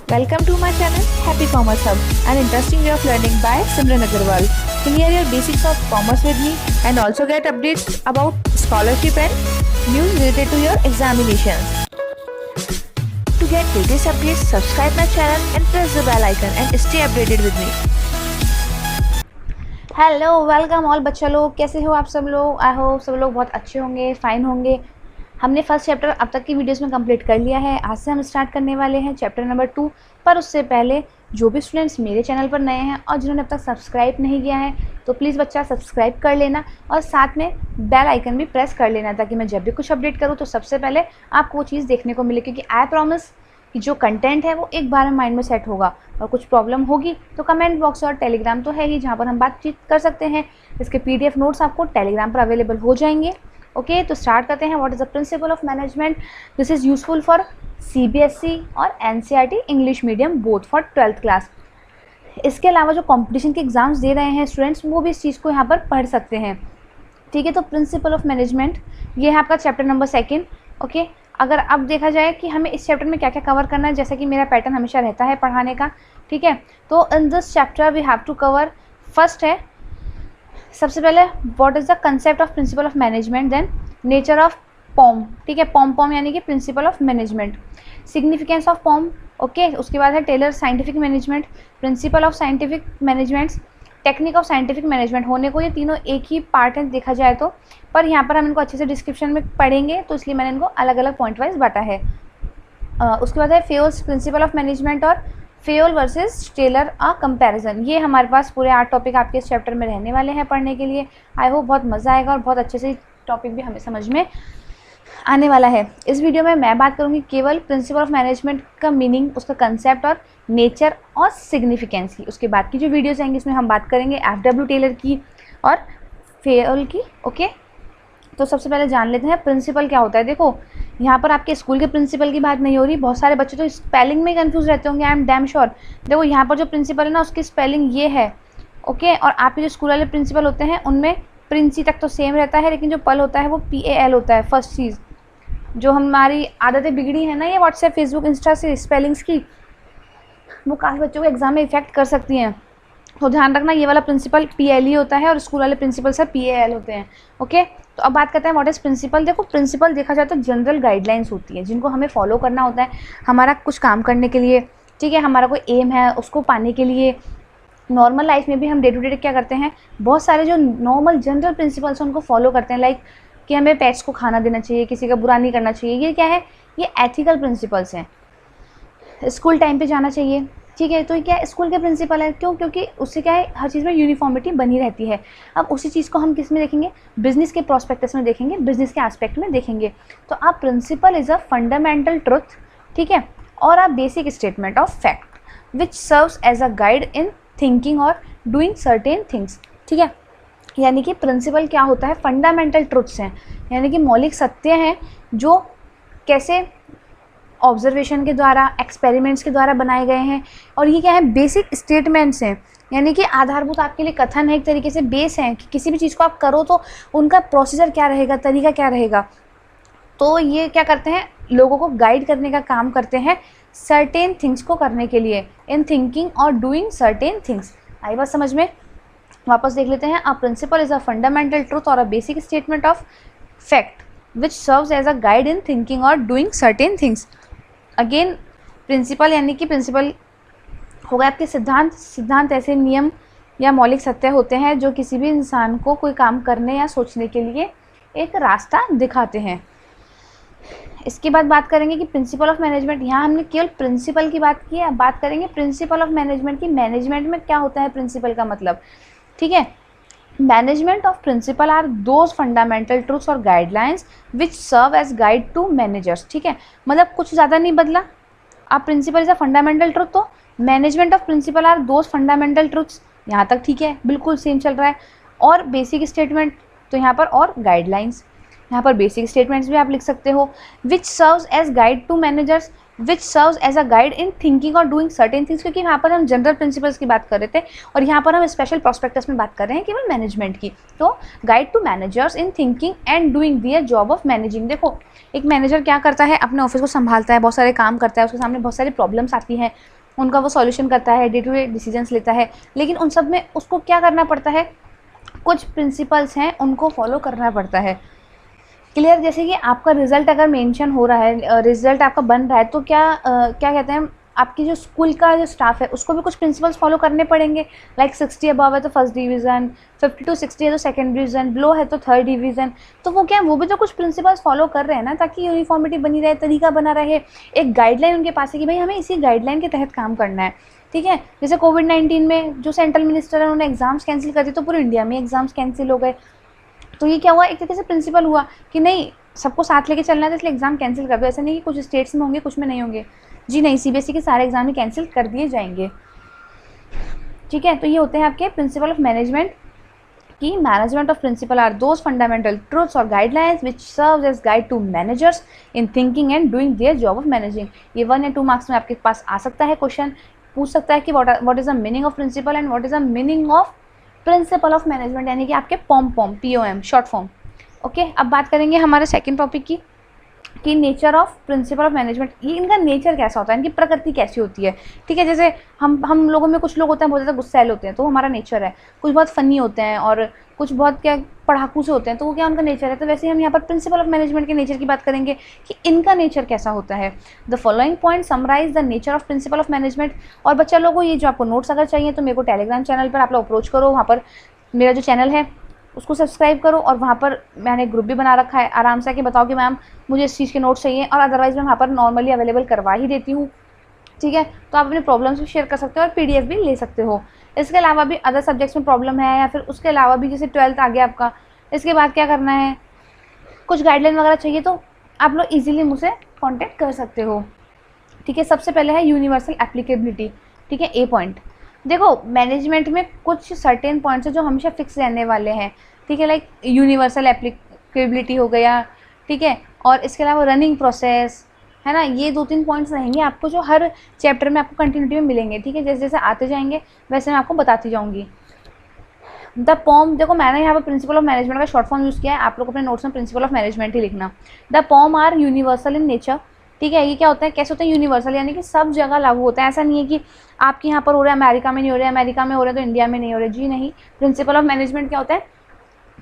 Welcome to my channel Happy Commerce Hub, an interesting way of learning by Simran Agarwal. Clear your basics of commerce with me and also get updates about scholarship and news related to your examinations. To get latest updates, subscribe my channel and press the bell icon and stay updated with me. Hello welcome all बच्चा लोग, कैसे हो आप सब लोग। I hope सब लोग बहुत अच्छे होंगे, फाइन होंगे। हमने फर्स्ट चैप्टर अब तक की वीडियोस में कंप्लीट कर लिया है। आज से हम स्टार्ट करने वाले हैं चैप्टर नंबर 2। पर उससे पहले जो भी स्टूडेंट्स मेरे चैनल पर नए हैं और जिन्होंने अब तक सब्सक्राइब नहीं किया है तो प्लीज़ बच्चा सब्सक्राइब कर लेना और साथ में बेल आइकन भी प्रेस कर लेना, ताकि मैं जब भी कुछ अपडेट करूँ तो सबसे पहले आपको वो चीज़ देखने को मिले। क्योंकि आई प्रॉमिस कि जो कंटेंट है वो एक बार में माइंड में सेट होगा, और कुछ प्रॉब्लम होगी तो कमेंट बॉक्स और टेलीग्राम तो है ही, जहाँ पर हम बातचीत कर सकते हैं। इसके PDF नोट्स आपको टेलीग्राम पर अवेलेबल हो जाएंगे। ओके, तो स्टार्ट करते हैं। What is the principle of management. This is useful for CBSE और NCERT English medium both for 12th class. इसके अलावा जो कंपटीशन के एग्जाम्स दे रहे हैं स्टूडेंट्स, वो भी इस चीज़ को यहाँ पर पढ़ सकते हैं। ठीक है, तो प्रिंसिपल ऑफ मैनेजमेंट ये है आपका चैप्टर नंबर 2। ओके, अगर अब देखा जाए कि हमें इस चैप्टर में क्या क्या कवर करना है, जैसा कि मेरा पैटर्न हमेशा रहता है पढ़ाने का। ठीक है, तो in this chapter we have to cover first है सबसे पहले what is the concept of principle of management, then nature of POM. ठीक है, पॉम यानी कि principle of management, significance of POM. Okay, उसके बाद है Taylor scientific management, principle of scientific management, technique of scientific management. होने को ये तीनों एक ही पार्ट है देखा जाए तो, पर यहाँ पर हम इनको अच्छे से डिस्क्रिप्शन में पढ़ेंगे तो इसलिए मैंने इनको अलग अलग पॉइंट वाइज बांटा है। उसके बाद है फेयोल्स प्रिंसिपल ऑफ मैनेजमेंट और Fayol versus Taylor a comparison. ये हमारे पास पूरे 8 टॉपिक आपके इस चैप्टर में रहने वाले हैं पढ़ने के लिए। आई होप बहुत मज़ा आएगा और बहुत अच्छे से टॉपिक भी हमें समझ में आने वाला है। इस वीडियो में मैं बात करूंगी केवल प्रिंसिपल ऑफ मैनेजमेंट का मीनिंग, उसका कंसेप्ट और नेचर और सिग्निफिकेंस की। उसके बाद की जो वीडियोस आएंगी इसमें हम बात करेंगे FW टेलर की और फेयोल की। ओके, तो सबसे पहले जान लेते हैं प्रिंसिपल क्या होता है। देखो, यहाँ पर आपके स्कूल के प्रिंसिपल की बात नहीं हो रही। बहुत सारे बच्चे तो स्पेलिंग में कंफ्यूज रहते होंगे, आई एम डैम श्योर। देखो, यहाँ पर जो प्रिंसिपल है ना उसकी स्पेलिंग ये है। ओके, और आपके जो स्कूल वाले प्रिंसिपल होते हैं उनमें प्रिंसी तक तो सेम रहता है, लेकिन जो पल होता है वो PAL होता है। फर्स्ट चीज़ जो हमारी आदतें बिगड़ी है ना ये व्हाट्सएप, फेसबुक, इंस्टा से स्पेलिंग्स की, वो काफ़ी बच्चों को एग्जाम में इफेक्ट कर सकती हैं। तो ध्यान रखना, ये वाला प्रिंसिपल PLE होता है और स्कूल वाले प्रिंसिपल से PAL होते हैं। ओके, तो अब बात करते हैं व्हाट इज़ प्रिंसिपल। देखो, प्रिंसिपल देखा जाए तो जनरल गाइडलाइंस होती है जिनको हमें फॉलो करना होता है हमारा कुछ काम करने के लिए। ठीक है, हमारा कोई एम है उसको पाने के लिए। नॉर्मल लाइफ में भी हम डे टू डे क्या करते हैं, बहुत सारे जो नॉर्मल जनरल प्रिंसिपल्स हैं उनको फॉलो करते हैं। लाइक कि हमें पेट्स को खाना देना चाहिए, किसी का बुरा नहीं करना चाहिए। ये क्या है, ये एथिकल प्रिंसिपल्स हैं। स्कूल टाइम पे जाना चाहिए। ठीक है, तो ये क्या स्कूल के प्रिंसिपल है, क्यों? क्योंकि उससे क्या है, हर चीज़ में यूनिफॉर्मिटी बनी रहती है। अब उसी चीज़ को हम किस में देखेंगे, बिजनेस के प्रोस्पेक्टस में देखेंगे, बिजनेस के एस्पेक्ट में देखेंगे। तो आप principle is a fundamental truth, ठीक है, और a basic statement of fact which serves as a guide in thinking और डूइंग सर्टेन थिंग्स। ठीक है, यानी कि प्रिंसिपल क्या होता है, फंडामेंटल ट्रुथ्स हैं, यानी कि मौलिक सत्य हैं जो कैसे ऑब्जर्वेशन के द्वारा, एक्सपेरिमेंट्स के द्वारा बनाए गए हैं। और ये क्या है, बेसिक स्टेटमेंट्स हैं, यानी कि आधारभूत आपके लिए कथन है, एक तरीके से बेस है कि किसी भी चीज़ को आप करो तो उनका प्रोसीजर क्या रहेगा, तरीका क्या रहेगा। तो ये क्या करते हैं, लोगों को गाइड करने का काम करते हैं सर्टेन थिंग्स को करने के लिए, इन थिंकिंग और डूइंग सर्टेन थिंग्स। आई बात समझ में? वापस देख लेते हैं। A principle is a fundamental truth और a basic statement of fact which serves as a guide in thinking और doing certain things. Again, principle यानी कि प्रिंसिपल हो गए आपके सिद्धांत। सिद्धांत ऐसे नियम या मौलिक सत्य होते हैं जो किसी भी इंसान को कोई काम करने या सोचने के लिए एक रास्ता दिखाते हैं। इसके बाद बात करेंगे कि प्रिंसिपल ऑफ मैनेजमेंट। यहाँ हमने केवल प्रिंसिपल की बात की है, अब बात करेंगे प्रिंसिपल ऑफ मैनेजमेंट की। मैनेजमेंट में क्या होता है प्रिंसिपल का मतलब। ठीक है, management of principle are those fundamental truths और guidelines which serve as guide to managers. ठीक है, मतलब कुछ ज़्यादा नहीं बदला। अब principle is a fundamental truth, तो management of principle are those fundamental truths, यहाँ तक ठीक है, बिल्कुल सेम चल रहा है। और बेसिक स्टेटमेंट, तो यहाँ पर और गाइडलाइंस, यहाँ पर बेसिक स्टेटमेंट्स भी आप लिख सकते हो। Which serves as guide to managers, which serves as a guide in thinking और डूइंग सर्टेन थिंग्स, क्योंकि यहाँ पर हम जनरल प्रिंसिपल्स की बात कर रहे थे और यहाँ पर हम स्पेशल प्रोस्पेक्टस में बात कर रहे हैं केवल मैनेजमेंट की। तो guide to managers in thinking and doing their job of managing. देखो एक मैनेजर क्या करता है, अपने ऑफिस को संभालता है, बहुत सारे काम करता है, उसके सामने बहुत सारी प्रॉब्लम्स आती हैं, उनका वो सॉल्यूशन करता है, डे टू डे डिसीजंस लेता है, लेकिन उन सब में उसको क्या करना पड़ता है, कुछ प्रिंसिपल्स हैं उनको फॉलो करना पड़ता है। क्लियर? जैसे कि आपका रिजल्ट अगर मेंशन हो रहा है, रिजल्ट आपका बन रहा है, तो क्या कहते हैं, आपकी जो स्कूल का जो स्टाफ है उसको भी कुछ प्रिंसिपल्स फॉलो करने पड़ेंगे। लाइक 60 अबव है तो फर्स्ट डिवीज़न, 50 to 60 है तो सेकंड डिवीज़न, बिलो है तो थर्ड डिवीज़न। तो वो क्या है, वो भी तो कुछ प्रिंसिपल्स फॉलो कर रहे हैं ना, ताकि यूनिफॉर्मिटी बनी रहे, तरीका बना रहे, एक गाइडलाइन उनके पास है कि भाई हमें इसी गाइडलाइन के तहत काम करना है। ठीक है, जैसे कोविड-19 में जो सेंट्रल मिनिस्टर है उन्होंने एग्जाम्स कैंसिल कर दिए, तो पूरे इंडिया में एग्जाम्स कैंसिल हो गए। तो ये क्या हुआ, एक तरीके से प्रिंसिपल हुआ कि नहीं सबको साथ लेके चलना है, तो इसलिए एग्ज़ाम कैंसिल कर दो। ऐसा नहीं कि कुछ स्टेट्स में होंगे कुछ में नहीं होंगे, जी नहीं, सीबीएसई के सारे एग्जाम ही कैंसिल कर दिए जाएंगे। ठीक है, तो ये होते हैं आपके प्रिंसिपल ऑफ मैनेजमेंट की। Management of principle are those fundamental truths और guidelines which serves as guide to managers in thinking and doing their job of managing. ये 1 या 2 मार्क्स में आपके पास आ सकता है, क्वेश्चन पूछ सकता है कि what is the meaning of principle and what is the meaning of principle of management, यानी कि आपके POM शॉर्ट फॉर्म। ओके, अब बात करेंगे हमारे सेकंड टॉपिक की nature of principle of management. ये इनका नेचर कैसा होता है, इनकी प्रकृति कैसी होती है। ठीक है, जैसे हम लोगों में कुछ लोग होते हैं बहुत ज़्यादा गुस्सैल होते हैं, तो हमारा नेचर है। कुछ बहुत फ़नी होते हैं और कुछ बहुत क्या पढ़ाकू से होते हैं, तो वो क्या उनका नेचर है। तो वैसे हम यहाँ पर प्रिंसिपल ऑफ मैनेजमेंट के नेचर की बात करेंगे कि इनका नेचर कैसा होता है। The following point summarise the nature of principle of management. और बच्चा लोगों को ये जो आपको नोट्स अगर चाहिए तो मेरे को टेलीग्राम चैनल पर आप लोग अप्रोच करो, वहाँ पर मेरा जो चैनल है उसको सब्सक्राइब करो, और वहाँ पर मैंने ग्रुप भी बना रखा है, आराम से आके बताओ कि मैम मुझे इस चीज़ के नोट्स चाहिए, और अदरवाइज़ मैं वहाँ पर नॉर्मली अवेलेबल करवा ही देती हूँ। ठीक है, तो आप अपने प्रॉब्लम्स भी शेयर कर सकते हो और PDF भी ले सकते हो। इसके अलावा भी अदर सब्जेक्ट्स में प्रॉब्लम है, या फिर उसके अलावा भी जैसे 12th आ गया आपका, इसके बाद क्या करना है, कुछ गाइडलाइन वगैरह चाहिए तो आप लोग ईजिली मुझसे कॉन्टेक्ट कर सकते हो। ठीक है, सबसे पहले है यूनिवर्सल एप्लीकेबिलिटी। ठीक है, ए पॉइंट। देखो मैनेजमेंट में कुछ सर्टेन पॉइंट्स हैं जो हमेशा फिक्स रहने वाले हैं। ठीक है, लाइक यूनिवर्सल एप्लीकेबिलिटी हो गया। ठीक है, और इसके अलावा रनिंग प्रोसेस है ना, ये 2-3 पॉइंट्स रहेंगे आपको जो हर चैप्टर में आपको कंटिन्यूटी में मिलेंगे। ठीक है, जैसे जैसे आते जाएंगे वैसे मैं आपको बताती जाऊँगी। द पॉम, देखो मैंने यहाँ पर प्रिंसिपल ऑफ मैनेजमेंट का शॉर्ट फॉर्म यूज़ किया है, आप लोग अपने नोट्स में प्रिंसिपल ऑफ मैनेजमेंट ही लिखना। The POM are universal in nature. ठीक है, ये क्या होता है, कैसे होता है, यूनिवर्सल यानी कि सब जगह लागू होता है। ऐसा नहीं है कि आपके यहाँ पर हो रहा है अमेरिका में नहीं हो रहा है, अमेरिका में हो रहा है तो इंडिया में नहीं हो रहा है, जी नहीं। प्रिंसिपल ऑफ मैनेजमेंट क्या होता है,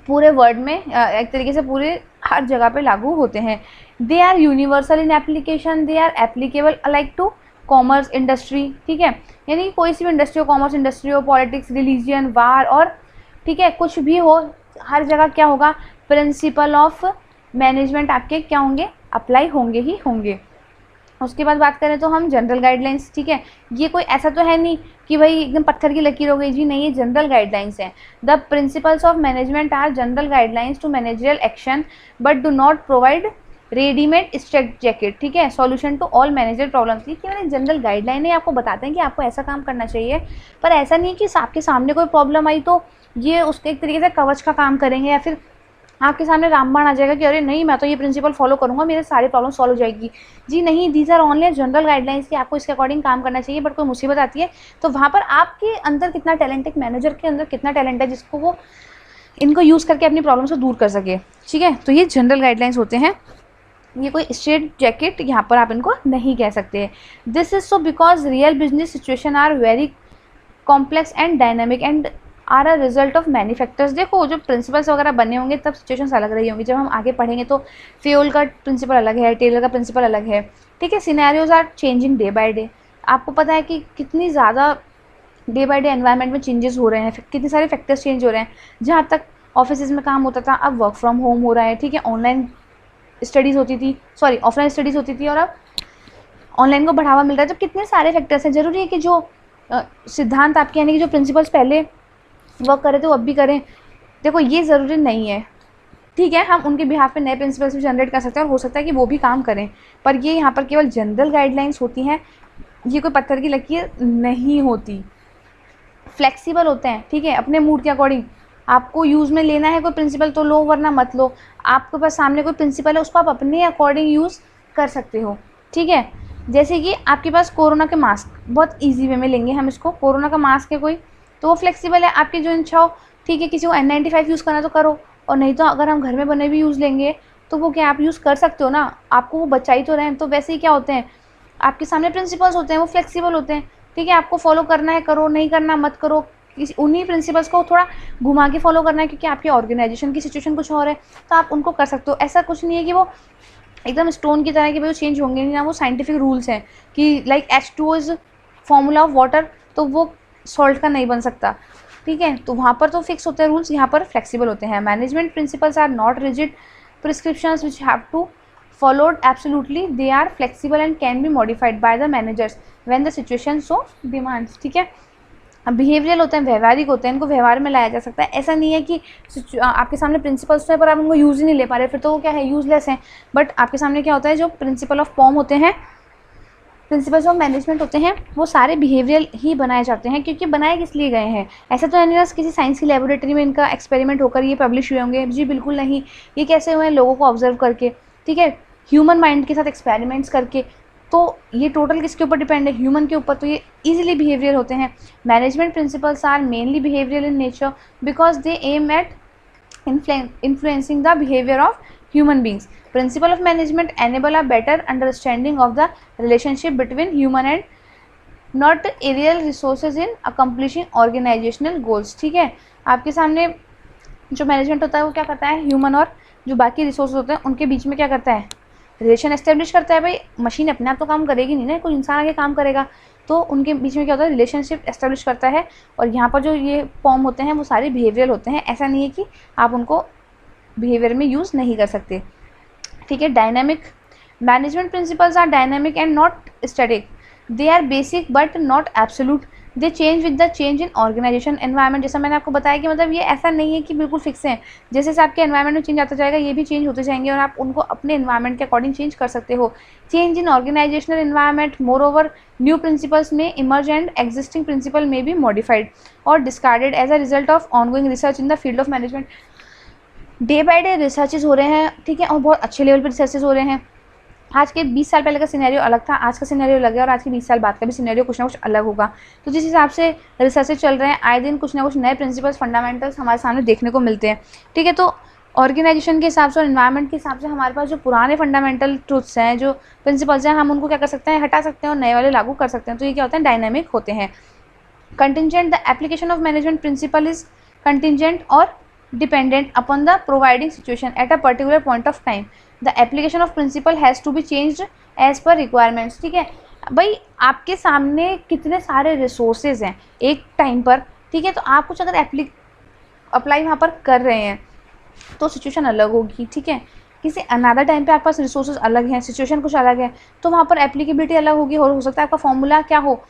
पूरे वर्ल्ड में एक तरीके से पूरे हर जगह पे लागू होते हैं। They are universal in application, they are applicable alike to commerce industry. ठीक है, यानी कोई सी भी इंडस्ट्री हो, कॉमर्स इंडस्ट्री हो, पॉलिटिक्स, रिलीजियन, वार, और ठीक है कुछ भी हो, हर जगह क्या होगा, प्रिंसिपल ऑफ मैनेजमेंट आपके क्या होंगे, अप्लाई होंगे ही होंगे। उसके बाद बात करें तो हम जनरल गाइडलाइंस। ठीक है, ये कोई ऐसा तो है नहीं कि भाई एकदम पत्थर की लकीर हो गई, जी नहीं, ये जनरल गाइडलाइंस हैं। The principles of management are general guidelines to managerial action but do not provide readymade straight jacket. ठीक है, solution to all manager problems. ये केवल जनरल गाइडलाइन है, आपको बताते हैं कि आपको ऐसा काम करना चाहिए, पर ऐसा नहीं है कि आपके सामने कोई प्रॉब्लम आई तो ये उसके एक तरीके से कवच का काम करेंगे, या फिर आपके सामने रामबाण आ जाएगा कि अरे नहीं मैं तो ये प्रिंसिपल फॉलो करूंगा मेरे सारी प्रॉब्लम सॉल्व हो जाएगी। जी नहीं, these are only general guidelines कि आपको इसके अकॉर्डिंग काम करना चाहिए, बट कोई मुसीबत आती है तो वहाँ पर आपके अंदर कितना टैलेंट है, मैनेजर के अंदर कितना टैलेंट है जिसको वो इनको यूज़ करके अपनी प्रॉब्लम को दूर कर सके। ठीक है, तो ये जनरल गाइडलाइंस होते हैं, ये कोई स्ट्रेट जैकेट यहाँ पर आप इनको नहीं कह सकते। This is so because real business situation are very complex and dynamic and are a result of many factors. देखो जो प्रिंसिपल्स वगैरह बने होंगे तब सिचुएशंस अलग रही होंगी, जब हम आगे पढ़ेंगे तो फ्यूल का प्रिंसिपल अलग है, टेलर का प्रिंसिपल अलग है। ठीक है, scenarios are changing day by day. आपको पता है कि कितनी ज़्यादा डे बाय डे एनवायरनमेंट में चेंजेस हो रहे हैं, कितने सारे फैक्टर्स चेंज हो रहे हैं। जहाँ तक ऑफिस में काम होता था अब वर्क फ्रॉम होम हो रहा है। ठीक है, ऑनलाइन स्टडीज़ होती थी, सॉरी ऑफलाइन स्टडीज़ होती थी, और अब ऑनलाइन को बढ़ावा मिल रहा है। जब कितने सारे फैक्टर्स हैं, ज़रूरी है कि जो सिद्धांत आपके यानी कि जो प्रिंसिपल्स पहले वर्क करे थे वो अब भी करें, देखो ये ज़रूरी नहीं है। ठीक है, हम उनके बिहाफ पे नए प्रिंसिपल्स भी जनरेट कर सकते हैं और हो सकता है कि वो भी काम करें, पर ये यहाँ पर केवल जनरल गाइडलाइंस होती हैं, ये कोई पत्थर की लकीर नहीं होती। फ्लेक्सिबल होते हैं, ठीक है, अपने मूड के अकॉर्डिंग आपको यूज़ में लेना है कोई प्रिंसिपल तो लो, वरना मत लो। आपके पास सामने कोई प्रिंसिपल है उसको आप अपने अकॉर्डिंग यूज़ कर सकते हो। ठीक है, जैसे कि आपके पास कोरोना के मास्क, बहुत ईजी वे में लेंगे हम इसको, कोरोना का मास्क है कोई तो वो फ्लेक्सिबल है, आपकी जो इच्छा हो, ठीक है। किसी को N95 यूज़ करना तो करो, और नहीं तो अगर हम घर में बने भी यूज़ लेंगे तो वो क्या आप यूज़ कर सकते हो ना, आपको वो बचा ही तो रहे हैं। तो वैसे ही क्या होते हैं, आपके सामने प्रिंसिपल्स होते हैं, वो फ्लेक्सिबल होते हैं, ठीक है। आपको फॉलो करना है करो, नहीं करना मत करो। उन्हीं प्रिंसिपल्स को थोड़ा घुमा के फॉलो करना है, क्योंकि आपकी ऑर्गेनाइजेशन की सिचुएशन कुछ और है तो आप उनको कर सकते हो। ऐसा कुछ नहीं है कि वो एकदम स्टोन की तरह कि भाई वो चेंज होंगे नहीं ना, वो साइंटिफिक रूल्स हैं कि like H2O is formula of water, तो वो सॉल्ट का नहीं बन सकता, ठीक है। तो वहाँ पर तो फिक्स होते हैं रूल्स, यहाँ पर फ्लेक्सिबल होते हैं। Management principles are not rigid prescriptions which have to followed absolutely, they are flexible and can be modified by the managers when the situation so demands, ठीक है। बिहेवियरल होते हैं, व्यवहारिक होते हैं, इनको व्यवहार में लाया जा सकता है। ऐसा नहीं है कि आपके सामने प्रिंसिपल्स हैं पर आप उनको यूज़ ही नहीं ले पा रहे, फिर तो वो क्या है, यूजलेस हैं। बट आपके सामने क्या होता है, जो प्रिंसिपल ऑफ पॉम होते हैं, प्रिंसिपल्स ऑफ मैनेजमेंट होते हैं, वो सारे बिहेवियरल ही बनाए जाते हैं। क्योंकि बनाए किस लिए गए हैं, ऐसा तो नहीं किसी साइंस की लेबोरेटरी में इनका एक्सपेरिमेंट होकर ये पब्लिश हुए होंगे, जी बिल्कुल नहीं। ये कैसे हुए हैं, लोगों को ऑब्जर्व करके, ठीक है, ह्यूमन माइंड के साथ एक्सपेरिमेंट्स करके। तो ये टोटल किसके ऊपर डिपेंड है, ह्यूमन के ऊपर। तो ये इजीली बिहेवियर होते हैं। Management principles are mainly behavioural in nature because they aim at influencing the behavior of human beings. Principle of management enable a better understanding of the relationship between human and not aerial resources in accomplishing organizational goals, ठीक है। आपके सामने जो management होता है वो क्या करता है, ह्यूमन और जो बाकी रिसोर्सेज होते हैं उनके बीच में क्या करता है, रिलेशन एस्टेब्लिश करता है। भाई मशीन अपने आप तो काम करेगी नहीं ना, कोई इंसान आगे काम करेगा, तो उनके बीच में क्या होता है, रिलेशनशिप एस्टेब्लिश करता है। और यहाँ पर जो ये फॉर्म होते हैं वो सारे बिहेवियर होते हैं, ऐसा नहीं है कि आप उनको बिहेवियर में यूज़ नहीं कर सकते, ठीक है। Dynamic management principles are dynamic and not static, they are basic but not absolute, they change with the change in organisation environment. जैसा मैंने आपको बताया कि मतलब ये ऐसा नहीं है कि बिल्कुल फिक्स है, जैसे जैसे आपके एनवायरनमेंट में चेंज आता जाएगा ये भी चेंज होते जाएंगे और आप उनको अपने एनवायरनमेंट के अकॉर्डिंग चेंज कर सकते हो। Change in organisational environment, moreover new principles may emerge and existing principle may be modified और discarded as a result of ongoing research in the field of management. Day by day researches हो रहे हैं, ठीक है, और बहुत अच्छे level पर रिसर्चेज हो रहे हैं। आज के 20 साल पहले का सिनेरियो अलग था, आज का सिनेरियो अलग है, और आज के 20 साल बाद का भी सिनेरियो कुछ ना कुछ अलग होगा। तो जिस हिसाब से रिसर्चेज चल रहे हैं, आए दिन कुछ ना कुछ नए प्रिंसिपल्स, फंडामेंटल्स हमारे सामने देखने को मिलते हैं, ठीक है। तो ऑर्गेनाइजेशन के हिसाब से और एनवायरनमेंट के हिसाब से हमारे पास जो पुराने फंडामेंटल ट्रूथ्स हैं, जो प्रिंसिपल्स हैं, हम उनको क्या कर सकते हैं, हटा सकते हैं और नए वाले लागू कर सकते हैं। तो ये क्या होते हैं, डायनामिक होते हैं। Contingent, the application of management principle is contingent और dependent upon the providing situation at a particular point of time. The application of principle has to be changed as per requirements, ठीक है। भाई आपके सामने कितने सारे रिसोर्सेज हैं एक टाइम पर, ठीक है, तो आप कुछ अगर अप्लाई वहाँ पर कर रहे हैं तो सिचुएशन अलग होगी, ठीक है। किसी अनदर टाइम पे आपके पास रिसोर्सेज अलग हैं, सिचुएशन कुछ अलग है, तो वहाँ पर एप्लीकेबिलिटी अलग होगी और हो सकता है आपका फॉर्मूला क्या हो,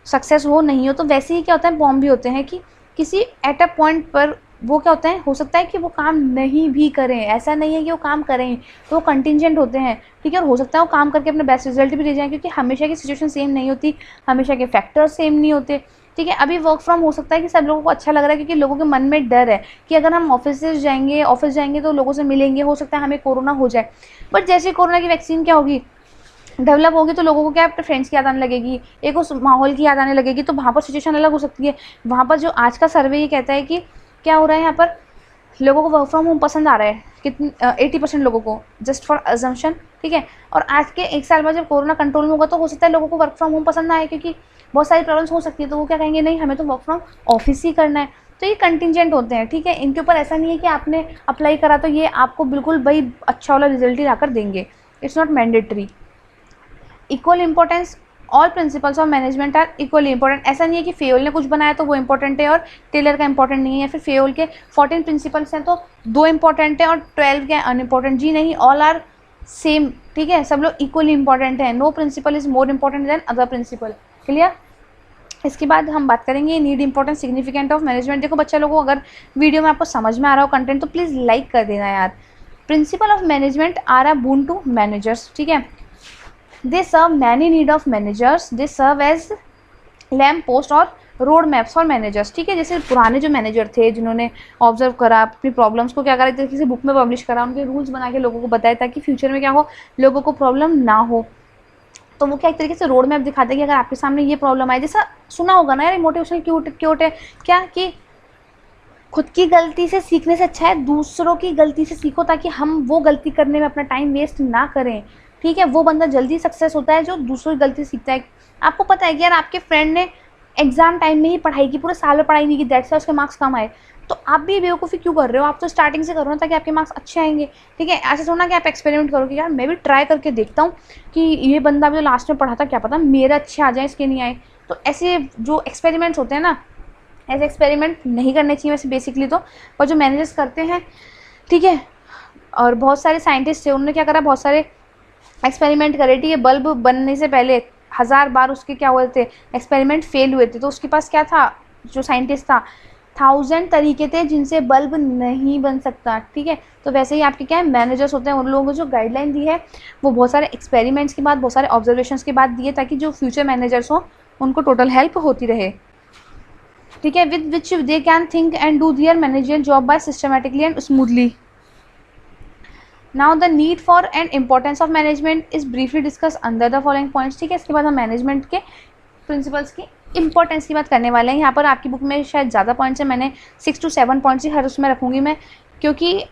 सक्सेस हो नहीं हो। तो वैसे ही क्या होता है, बॉम्ब भी होते हैं कि किसी एट अ पॉइंट पर वो क्या होता है, हो सकता है कि वो काम नहीं भी करें, ऐसा नहीं है कि वो काम करें, तो वो कंटिजेंट होते हैं, ठीक है। और हो सकता है वो काम करके अपने बेस्ट रिजल्ट भी दे जाएं, क्योंकि हमेशा की सिचुएशन सेम नहीं होती, हमेशा के फैक्टर्स सेम नहीं होते, ठीक है। अभी वर्क फ्रॉम हो सकता है कि सब लोगों को अच्छा लग रहा है, क्योंकि लोगों के मन में डर है कि अगर हम ऑफिस जाएंगे तो लोगों से मिलेंगे, हो सकता है हमें कोरोना हो जाए। बट जैसे कोरोना की वैक्सीन क्या होगी, डेवलप होगी, तो लोगों को क्या अपने फ्रेंड्स की याद आने लगेगी, एक उस माहौल की याद आने लगेगी, तो वहाँ पर सिचुएशन अलग हो सकती है। वहाँ पर जो आज का सर्वे ये कहता है कि क्या हो रहा है, यहाँ पर लोगों को वर्क फ्रॉम होम पसंद आ रहा है, कितनी 80% लोगों को, जस्ट फॉर अजम्पशन, ठीक है। और आज के 1 साल बाद जब कोरोना कंट्रोल में होगा तो हो सकता है लोगों को वर्क फ्रॉम होम पसंद आए, क्योंकि बहुत सारी प्रॉब्लम्स हो सकती है, तो वो क्या कहेंगे, नहीं हमें तो वर्क फ्रॉम ऑफिस ही करना है। तो ये कंटिजेंट होते हैं, ठीक है। इनके ऊपर ऐसा नहीं है कि आपने अप्लाई करा तो ये आपको बिल्कुल भाई अच्छा वाला रिजल्ट ही लाकर देंगे, it's not mandatory. Equal importance, all principles of management are equally important. ऐसा नहीं है कि फेयोल ने कुछ बनाया तो वो इंपॉर्टेंट है और टेलर का इंपॉर्टेंट नहीं है, या फिर फेयोल के 14 प्रिंसिपल्स हैं तो 2 इंपॉर्टेंट हैं और 12 के अनइम्पॉर्टेंट, जी नहीं, ऑल आर सेम, ठीक है, सब लोग इक्वली इंपॉर्टेंट हैं। No principle is more important than other principle, clear. इसके बाद हम बात करेंगे need, importance, significant of management. देखो बच्चा लोगों, अगर वीडियो में आपको समझ में आ रहा हो कंटेंट तो प्लीज़ लाइक कर देना यार। Principle of management are a boon to managers, ठीक है। They serve many need of managers. They serve as lamp post और रोड मैप्स फॉर मैनेजर्स, ठीक है। जैसे पुराने जो मैनेजर थे जिन्होंने ऑब्जर्व करा, अपनी प्रॉब्लम्स को क्या करा, किसी बुक में पब्लिश करा, उनके रूल्स बना के लोगों को बताया ताकि फ्यूचर में क्या हो, लोगों को प्रॉब्लम ना हो, तो वो क्या एक तरीके से रोड मैप दिखाते हैं कि अगर आपके सामने ये प्रॉब्लम आए, जैसा सुना होगा ना यार मोटिवेशनल क्योट है क्या, कि खुद की गलती से सीखने से अच्छा है दूसरों की गलती से सीखो, ताकि हम वो गलती करने में अपना टाइम वेस्ट ना करें। ठीक है, वो बंदा जल्दी सक्सेस होता है जो दूसरों की गलती सीखता है। आपको पता है कि यार आपके फ्रेंड ने एग्जाम टाइम में ही पढ़ाई की, पूरे साल में पढ़ाई नहीं की, दैट्स व्हाई उसके मार्क्स कम आए, तो आप भी बेवकूफ़ी क्यों कर रहे हो? आप तो स्टार्टिंग से करो ना, ताकि आपके मार्क्स अच्छे आएंगे। ठीक है, ऐसा थोड़ा कि आप एक्सपेरिमेंट करो कि यार मैं भी ट्राई करके देखता हूँ कि ये बंदा भी तो लास्ट में पढ़ा था, क्या पता मेरे अच्छे आ जाए इसके नहीं आए। तो ऐसे जो एक्सपेरिमेंट्स होते हैं ना, ऐसे एक्सपेरिमेंट नहीं करने चाहिए वैसे बेसिकली तो, पर जो मैनेजर्स करते हैं, ठीक है, और बहुत सारे साइंटिस्ट थे, उन्होंने क्या करा, बहुत सारे एक्सपेरिमेंट करे। ठीक है, बल्ब बनने से पहले 1000 बार उसके क्या हुए थे, एक्सपेरिमेंट फेल हुए थे, तो उसके पास क्या था, जो साइंटिस्ट था, 1000 तरीके थे जिनसे बल्ब नहीं बन सकता। ठीक है, तो वैसे ही आपके क्या है, मैनेजर्स होते हैं, उन लोगों को जो गाइडलाइन दी है वो बहुत सारे एक्सपेरिमेंट्स के बाद, बहुत सारे ऑब्जर्वेशंस के बाद दिए, ताकि जो फ्यूचर मैनेजर्स हों उनको टोटल हेल्प होती रहे। ठीक है, with which they can think and do their managerial job by systematically and smoothly. Now the need for and importance of management is briefly discuss under the following points. ठीक है, इसके बाद हम management के प्रिंसिपल्स की importance की बात करने वाले हैं। यहाँ पर आपकी बुक में शायद ज़्यादा पॉइंट्स हैं, मैंने 6 to 7 पॉइंट्स ही हर उसमें रखूँगी मैं, क्योंकि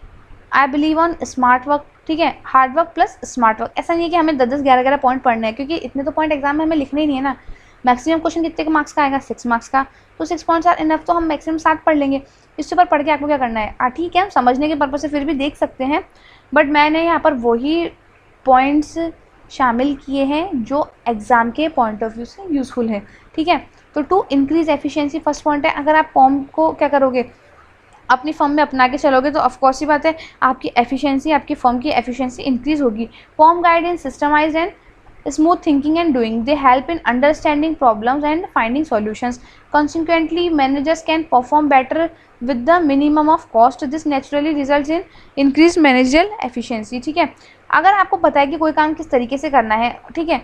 I believe on smart work. ठीक है, hard work plus smart work. ऐसा नहीं है कि हमें 10-10, 11-11 पॉइंट पढ़ने हैं, क्योंकि इतने तो पॉइंट एग्जाम में हमें लिखने ही नहीं है ना। मैक्सिमम क्वेश्चन कितने का मार्क्स का आएगा, 6 मार्क्स का, तो 6 पॉइंट्स आर इनफ, तो हम मैक्सिमम 7 पढ़ लेंगे। इससे ऊपर पढ़ के आपको क्या करना है, ठीक है, हम समझने के पर्पज से फिर भी देख सकते हैं, बट मैंने यहाँ पर वही पॉइंट्स शामिल किए हैं जो एग्ज़ाम के पॉइंट ऑफ व्यू से यूज़फुल है। ठीक है, तो to increase efficiency first point है। अगर आप फॉर्म को क्या करोगे, अपनी फर्म में अपना के चलोगे, तो ऑफकोर्स ही बात है आपकी एफिशिएंसी, आपकी फर्म की एफिशिएंसी इंक्रीज होगी। Form guide in systemise and smooth thinking and doing, they help in understanding problems and finding solutions. Consequently, managers can perform better with the minimum of cost. This naturally results in increased managerial efficiency. ठीक है, अगर आपको पता है कि कोई काम किस तरीके से करना है, ठीक है,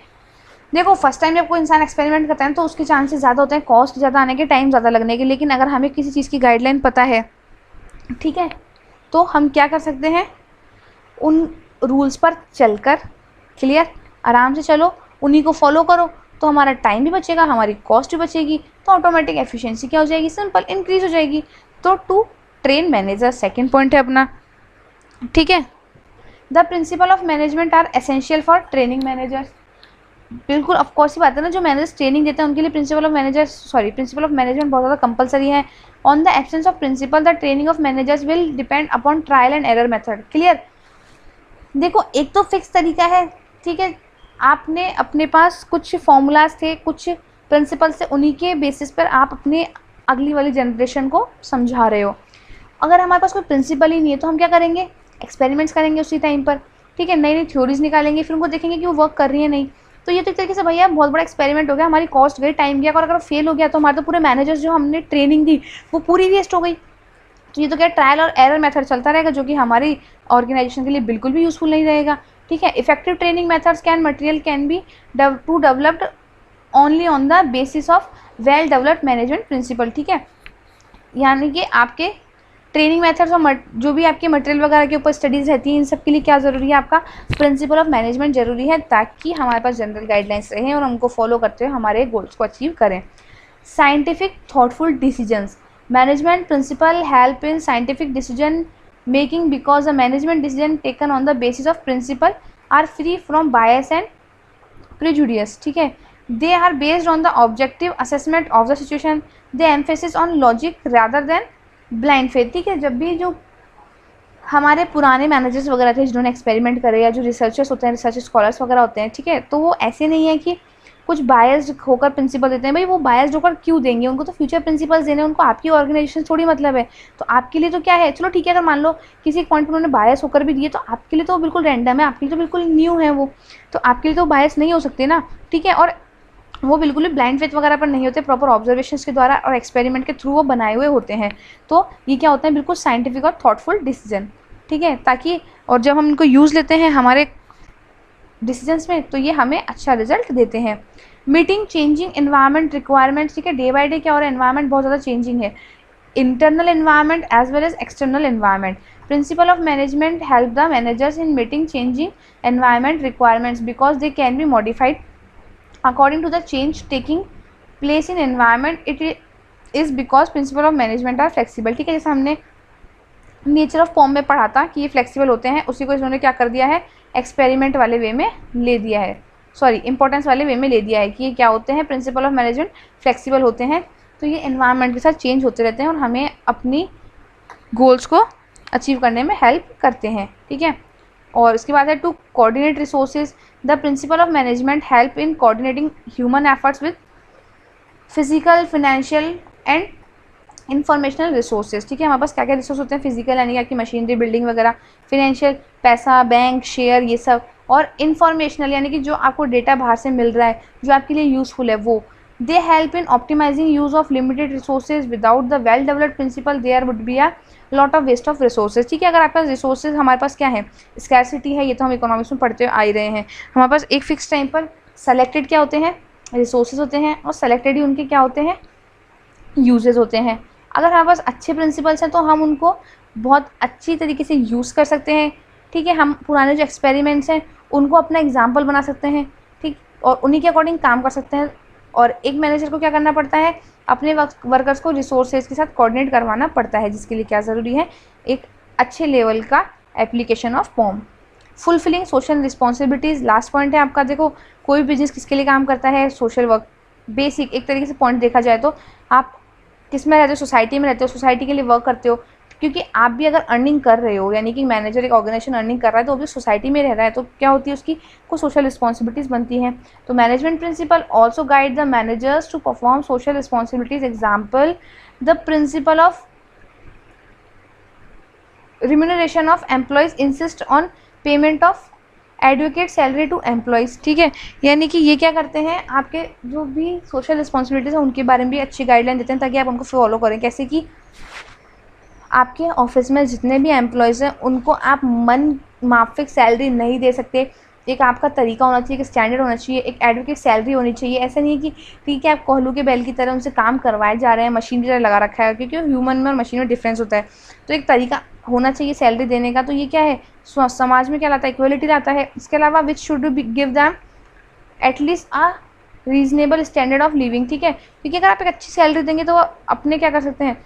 देखो फर्स्ट टाइम जब कोई इंसान एक्सपेरिमेंट करता है तो उसके चांसेस ज़्यादा होते हैं कॉस्ट ज़्यादा आने के, टाइम ज़्यादा लगने के, लेकिन अगर हमें किसी चीज़ की गाइडलाइन पता है, ठीक है, तो हम क्या कर सकते हैं, उन रूल्स पर चलकर, क्लियर, आराम से चलो, उन्हीं को फॉलो करो, तो हमारा टाइम भी बचेगा, हमारी कॉस्ट भी बचेगी, तो ऑटोमेटिक एफिशिएंसी क्या हो जाएगी, सिंपल इंक्रीज हो जाएगी। तो to train manager second point है अपना। ठीक है, the principle of management are essential for training managers. बिल्कुल ऑफकोर्स ही बात है ना, जो मैनेजर्स ट्रेनिंग देते हैं उनके लिए प्रिंसिपल ऑफ मैनेजमेंट बहुत ज़्यादा कंपलसरी है। On the absence of principle the training of managers will depend upon trial and error method. Clear, देखो एक तो फिक्स तरीका है, ठीक है, आपने अपने पास कुछ फॉर्मूलाज थे, कुछ प्रिंसिपल से, उन्हीं के बेसिस पर आप अपने अगली वाली जनरेशन को समझा रहे हो। अगर हमारे पास कोई प्रिंसिपल ही नहीं है तो हम क्या करेंगे, एक्सपेरिमेंट्स करेंगे उसी टाइम पर। ठीक है, नई नई थ्योरीज निकालेंगे, फिर उनको देखेंगे कि वो वर्क कर रही है नहीं, तो ये तो एक तरीके से भैया बहुत बड़ा एक्सपेरिमेंट हो गया, हमारी कॉस्ट गई, टाइम गया, और अगर फेल हो गया तो हमारे तो पूरे मैनेजर्स जो हमने ट्रेनिंग दी वो पूरी वेस्ट हो गई। तो ये तो क्या ट्रायल और एरर मेथड चलता रहेगा, जो कि हमारी ऑर्गेनाइजेशन के लिए बिल्कुल भी यूजफुल नहीं रहेगा। ठीक है, effective training methods material can be to developed only on the basis of well developed management principle. ठीक है, यानी कि आपके ट्रेनिंग मेथड्स और जो भी आपके मटेरियल वगैरह के ऊपर स्टडीज़ रहती हैं, इन सब के लिए क्या ज़रूरी है, आपका प्रिंसिपल ऑफ मैनेजमेंट ज़रूरी है, ताकि हमारे पास जनरल गाइडलाइंस रहें और उनको फॉलो करते हुए हमारे गोल्स को अचीव करें। Scientific thoughtful decisions, management principle help in scientific decision making because the management decision taken on the basis of principle are free from bias and prejudice. ठीक है, they are based on the objective assessment of the situation, they emphasis on logic rather than blind faith. ठीक है, जब भी जो हमारे पुराने managers वगैरह थे जिन्होंने एक्सपेरिमेंट करे, या जो रिसर्चर्स होते हैं, रिसर्च स्कॉलर्स वगैरह होते हैं, ठीक है, तो वो ऐसे नहीं है कि कुछ बायस्ड होकर प्रिंसिपल देते हैं। भाई वो बायस्ड होकर क्यों देंगे, उनको तो फ्यूचर प्रिंसिपल्स देने, उनको आपकी ऑर्गेनाइजेशन थोड़ी मतलब है। तो आपके लिए तो क्या है, चलो ठीक है, अगर मान लो किसी एक पॉइंट पर उन्होंने बायस होकर भी दिए, तो आपके लिए तो बिल्कुल रैंडम है, आपके लिए तो बिल्कुल न्यू है वो, तो आपके लिए तो बायस नहीं हो सकते ना। ठीक है, और वो बिल्कुल भी ब्लाइंड फेथ वगैरह पर नहीं होते, प्रॉपर ऑब्जर्वेशंस के द्वारा और एक्सपेरिमेंट के थ्रू वो बनाए हुए होते हैं। तो ये क्या होता है, बिल्कुल साइंटिफिक और थॉटफुल डिसीजन। ठीक है, ताकि और जब हम इनको यूज़ लेते हैं हमारे डिसीजंस में, तो ये हमें अच्छा रिजल्ट देते हैं। Meeting changing environment requirements. ठीक है, डे बाय डे क्या हो रहा है, एनवायरनमेंट बहुत ज़्यादा चेंजिंग है, internal environment as well as external environment. Principle of management help the managers in meeting changing environment requirements because they can be modified according to the change taking place in environment it is because principle of management are flexible. ठीक है, जैसे हमने nature of form में पढ़ा था कि ये flexible होते हैं, उसी को इन्होंने क्या कर दिया है, एक्सपेरिमेंट वाले वे में ले दिया है, सॉरी इंपॉर्टेंस वाले वे में ले दिया है कि ये क्या होते हैं, प्रिंसिपल ऑफ मैनेजमेंट फ्लेक्सिबल होते हैं। तो ये एनवायरनमेंट के साथ चेंज होते रहते हैं और हमें अपनी गोल्स को अचीव करने में हेल्प करते हैं। ठीक है, और इसके बाद है to coordinate resources, the principle of management help in coordinating human efforts with physical, financial and informational resources. ठीक है, हमारे पास क्या क्या रिसोर्स होते हैं, फिजिकल यानी आपकी मशीनरी, बिल्डिंग वगैरह, फाइनेंशियल पैसा, बैंक, शेयर, ये सब, और इंफॉर्मेशनल यानी कि जो आपको डेटा बाहर से मिल रहा है जो आपके लिए यूज़फुल है वो। They help in optimising use of limited resources, without the well developed principle there would be a lot of waste of resources. ठीक है, अगर आपके पास रिसोर्सेज, हमारे पास क्या है, स्कैरसिटी है, ये तो हम इकोनॉमिक्स में पढ़ते आ ही रहे हैं। हमारे पास एक फिक्स टाइम पर सेलेक्टेड क्या होते हैं, रिसोर्सेज होते हैं, और सेलेक्टेड ही उनके क्या होते हैं, यूजेस होते हैं। अगर हमारे पास अच्छे प्रिंसिपल्स हैं तो हम उनको बहुत अच्छी तरीके से यूज़ कर सकते हैं। ठीक है, हम पुराने जो एक्सपेरिमेंट्स हैं उनको अपना एग्जाम्पल बना सकते हैं, ठीक, और उन्हीं के अकॉर्डिंग काम कर सकते हैं। और एक मैनेजर को क्या करना पड़ता है, अपने वर्कर्स को रिसोर्सेज के साथ कोऑर्डिनेट करवाना पड़ता है, जिसके लिए क्या ज़रूरी है, एक अच्छे लेवल का application of form. Fulfilling social responsibilities last point है आपका। देखो, कोई बिजनेस किसके लिए काम करता है, सोशल वर्क, बेसिक एक तरीके से पॉइंट देखा जाए तो आप किस में रहते हो, सोसाइटी में रहते हो, सोसाइटी के लिए वर्क करते हो, क्योंकि आप भी अगर अर्निंग कर रहे हो, यानी कि मैनेजर एक ऑर्गेनाइजेशन अर्निंग कर रहा है तो वो भी सोसाइटी में रह रहा है, तो क्या होती है, उसकी कुछ सोशल रिस्पॉन्सिबिलिटीज़ बनती हैं। तो management principle also guide the managers to perform social responsibilities. Example, the principle of remuneration of employees insist on payment of advocate salary to employees. ठीक है, यानी कि ये क्या करते हैं, आपके जो भी सोशल रिस्पॉन्सिबिलिटीज़ हैं उनके बारे में भी अच्छी गाइडलाइन देते हैं ताकि आप उनको फॉलो करें। कैसे कि आपके ऑफिस में जितने भी एम्प्लॉयज़ हैं उनको आप मन माफिक सैलरी नहीं दे सकते। एक आपका तरीका होना चाहिए, एक स्टैंडर्ड होना चाहिए, एक एडवोकेट सैलरी होनी चाहिए। ऐसा नहीं है कि ठीक है आप कोहलू के बैल की तरह उनसे काम करवाए जा रहे हैं, मशीन की तरह लगा रखा है, क्योंकि ह्यूमन में और मशीन में डिफरेंस होता है। तो एक तरीका होना चाहिए सैलरी देने का। तो ये क्या है, समाज में क्या लाता है, इक्वलिटी लाता है। इसके अलावा which should give them at least a reasonable standard of living. ठीक है, क्योंकि अगर आप एक अच्छी सैलरी देंगे तो अपने क्या कर सकते हैं,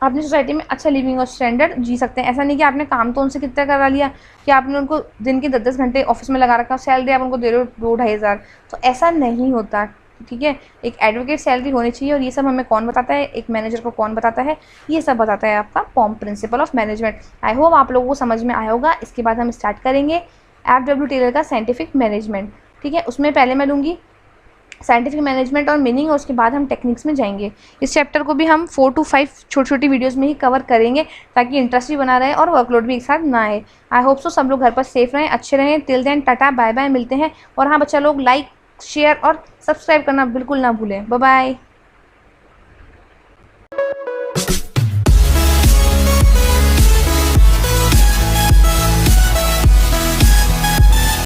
अपनी सोसाइटी में अच्छा लिविंग और स्टैंडर्ड जी सकते हैं। ऐसा नहीं कि आपने काम तो उनसे कितना करा लिया कि आपने उनको दिन के 10-10 घंटे ऑफिस में लगा रखा, सैलरी आप उनको दे रहे हो 2-2.5 हज़ार, तो ऐसा नहीं होता। ठीक है, एक एडवोकेट सैलरी होनी चाहिए। और ये सब हमें कौन बताता है, एक मैनेजर को कौन बताता है, ये सब बताता है आपका POM principle of management. I hope आप लोगों को समझ में आया होगा। इसके बाद हम स्टार्ट करेंगे FW टेलर का साइंटिफिक मैनेजमेंट। ठीक है, उसमें पहले मैं लूँगी साइंटिफिक मैनेजमेंट और मीनिंग, और उसके बाद हम टेक्निक्स में जाएंगे। इस चैप्टर को भी हम 4 to 5 छोटी छोटी वीडियोस में ही कवर करेंगे ताकि इंटरेस्ट भी बना रहे और वर्कलोड भी एक साथ ना आए। आई होप सो सब लोग घर पर सेफ रहें, अच्छे रहें। Till then tata bye bye, मिलते हैं। और हाँ बच्चा लोग, लाइक शेयर और सब्सक्राइब करना बिल्कुल ना भूलें। Bye bye.